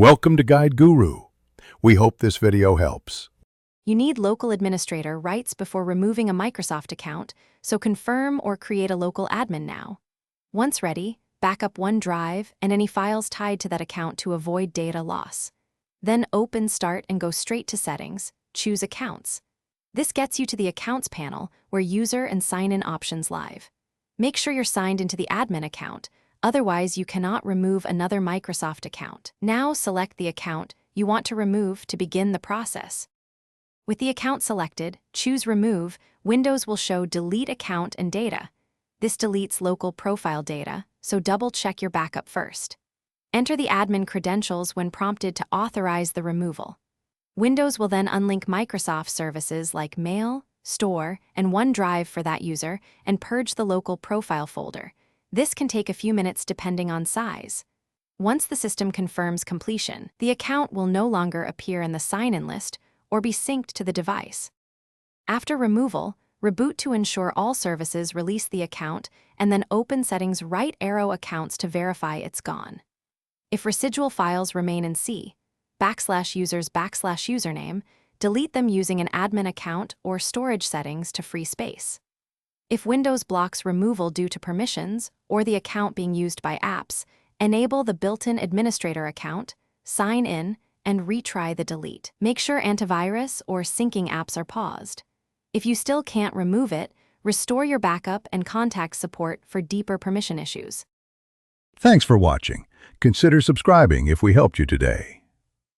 Welcome to Guide Guru. We hope this video helps. You need local administrator rights before removing a Microsoft account, so confirm or create a local admin now. Once ready, back up OneDrive and any files tied to that account to avoid data loss. Then open Start and go straight to Settings, choose Accounts. This gets you to the Accounts panel where user and sign-in options live. Make sure you're signed into the admin account, otherwise you cannot remove another Microsoft account. Now select the account you want to remove to begin the process. With the account selected, choose Remove. Windows will show Delete Account and Data. This deletes local profile data, so double-check your backup first. Enter the admin credentials when prompted to authorize the removal. Windows will then unlink Microsoft services like Mail, Store, and OneDrive for that user and purge the local profile folder. This can take a few minutes depending on size. Once the system confirms completion, the account will no longer appear in the sign-in list or be synced to the device. After removal, reboot to ensure all services release the account and then open Settings right arrow Accounts to verify it's gone. If residual files remain in C/users/username, delete them using an admin account or storage settings to free space. If Windows blocks removal due to permissions or the account being used by apps, enable the built-in administrator account, sign in, and retry the delete. Make sure antivirus or syncing apps are paused. If you still can't remove it, restore your backup and contact support for deeper permission issues. Thanks for watching. Consider subscribing if we helped you today.